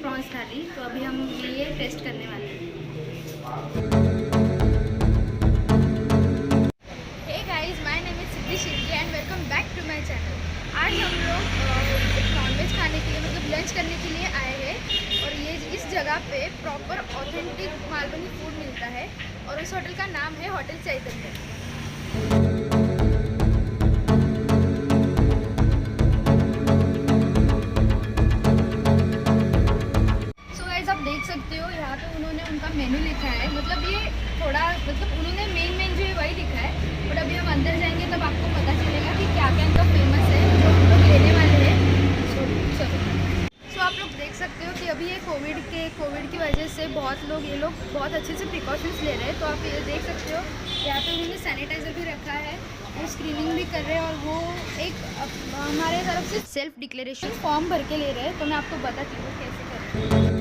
Prawns थाली। तो अभी हम ये टेस्ट करने वाले हैं। Hey guys, my name is Siddhi Shilpi and welcome back to my channel. आज हम लोग नॉनवेज खाने के लिए मतलब लंच करने के लिए आए हैं और ये इस जगह पे प्रॉपर ऑथेंटिक मालवनी फूड मिलता है और उस होटल का नाम है होटल चैतन्य। देख सकते हो यहाँ पे उन्होंने उनका मेनू लिखा है। मतलब ये थोड़ा उन्होंने मेन जो है वही लिखा है, बट अभी हम अंदर जाएंगे तब आपको पता चलेगा कि क्या क्या इनका फेमस है जो हम लोग लेने वाले हैं। सो आप लोग देख सकते हो कि अभी ये कोविड की वजह से ये लोग बहुत अच्छे से प्रिकॉशंस ले रहे हैं। तो आप ये देख सकते हो यहाँ पे उन्होंने सैनिटाइज़र भी रखा है, वो स्क्रीनिंग भी कर रहे हैं और वो एक हमारे तरफ से सेल्फ डिक्लेरेशन फॉर्म भर के ले रहे हैं। तो मैं आपको बताती हूँ कैसे कर रहे हैं।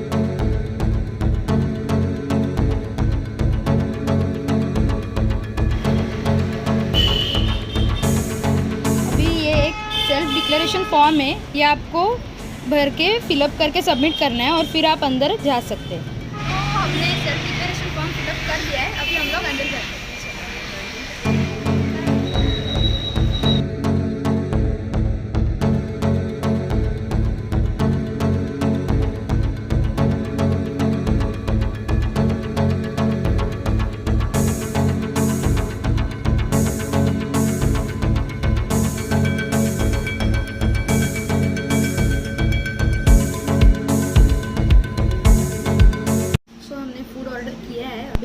सेल्फ डिक्लेरेशन फॉर्म है, ये आपको भर के फिलअप करके सबमिट करना है और फिर आप अंदर जा सकते हैं। तो हमने सेल्फ डिक्लेरेशन फॉर्म फिलअप कर दिया है, अभी हम लोग अंदर जाते हैं।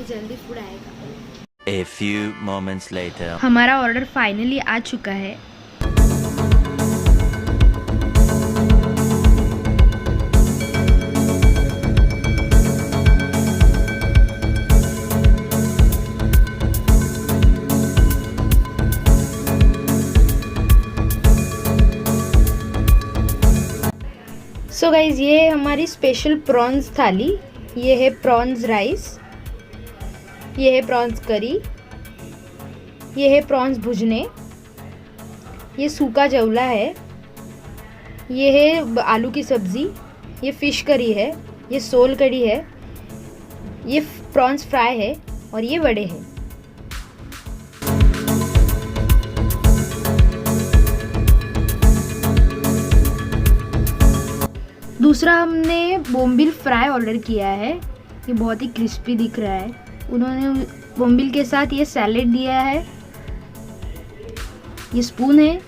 जल्दी फूड आएगा। A few moments later. हमारा ऑर्डर फाइनली आ चुका है। सो गाइज, ये हमारी स्पेशल प्रॉन्स थाली। ये है प्रॉन्स राइस, ये है प्रॉन्स करी, ये है प्रॉन्स भुजने, ये सूखा जवला है, ये है आलू की सब्ज़ी, ये फ़िश करी है, ये सोल कड़ी है, ये प्रॉन्स फ्राई है और ये वड़े हैं। दूसरा हमने बोम्बिल फ्राई ऑर्डर किया है, ये बहुत ही क्रिस्पी दिख रहा है। उन्होंने बोम्बिल के साथ ये सैलेड दिया है, ये स्पून है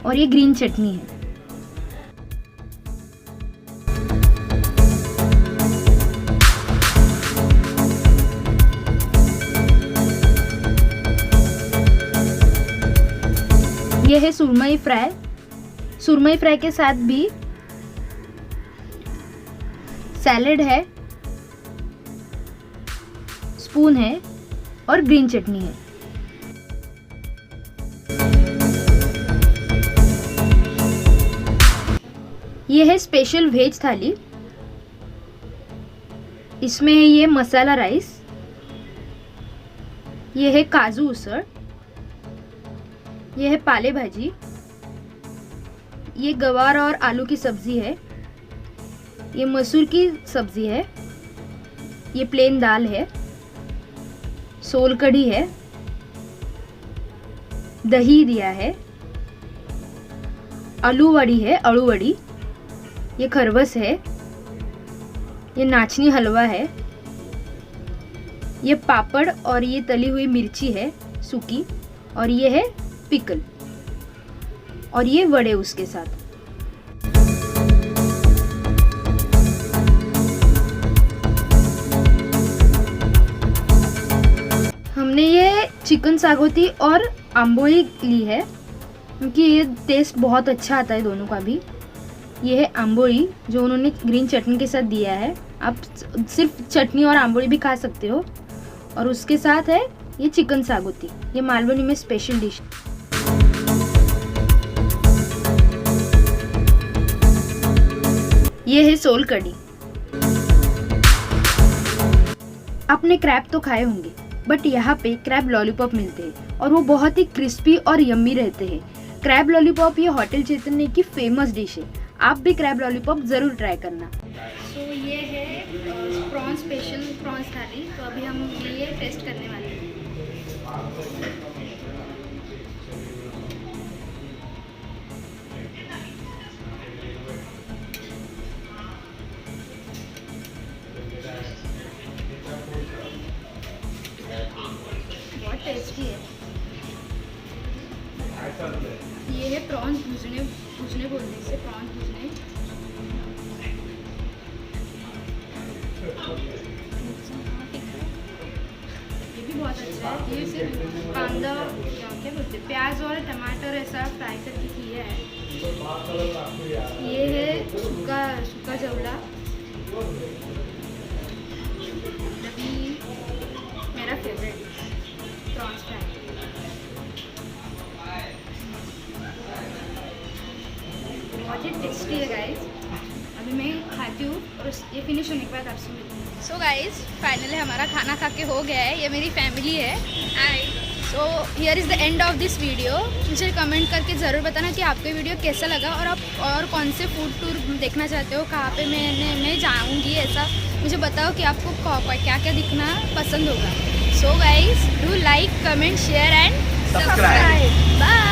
और ये ग्रीन चटनी है। ये है सुरमई फ्राई। सुरमई फ्राई के साथ भी सैलेड है, स्पून है और ग्रीन चटनी है। यह है स्पेशल वेज थाली। इसमें है ये मसाला राइस, ये है काजू उसळ, ये है पाले भाजी, ये गवार और आलू की सब्जी है, ये मसूर की सब्जी है, ये प्लेन दाल है, सोल कढ़ी है, दही दिया है, आलू वड़ी है, अड़ू वड़ी, ये खरवस है, ये नाचनी हलवा है, ये पापड़ और ये तली हुई मिर्ची है सूखी, और ये है पिकल और ये वड़े उसके साथ। हमने ये चिकन सागोती और आम्बोली ली है क्योंकि ये टेस्ट बहुत अच्छा आता है दोनों का भी। ये है आम्बोली जो उन्होंने ग्रीन चटनी के साथ दिया है। आप सिर्फ चटनी और आम्बोली भी खा सकते हो। और उसके साथ है ये चिकन सागोती, ये मालवनी में स्पेशल डिश। ये है सोल कड़ी। आपने क्रैब तो खाए होंगे, बट यहाँ पे क्रैब लॉलीपॉप मिलते हैं और वो बहुत ही क्रिस्पी और यम्मी रहते हैं। क्रैब लॉलीपॉप ये होटल चैतन्य की फेमस डिश है। आप भी क्रैब लॉलीपॉप ज़रूर ट्राई करना। सो ये है प्रॉन्स स्पेशल प्रॉन्स थाली। तो अभी हम ये टेस्ट करने वाले हैं। बहुत टेस्टी है। ये है प्रॉन्स भुजने, भुजने बोलते हैं इसे, प्रॉन्स भुजने। ये भी बहुत अच्छा है। ये सिर्फ कांदा क्या बोलते हैं, प्याज और टमाटर ऐसा फ्राई करके किया है। ये है सूखा जवड़ा। अभी मेरा फेवरेट प्रॉन्स फ्राई। बहुत ही टेस्टी है गाइस। अभी मैं खाती हूँ और ये फिनिश होने के बाद आपसे मिलती हूँ। सो गाइस फाइनली हमारा खाना खा के हो गया है। ये मेरी फैमिली है। Hi. So here is the end of this video. मुझे कमेंट करके ज़रूर बताना कि आपको वीडियो कैसा लगा और आप और कौन से फूड टूर देखना चाहते हो, कहाँ पे मैं जाऊँगी, ऐसा मुझे बताओ कि आपको क्या क्या दिखना पसंद होगा। So guys do like, comment, share and subscribe. Bye.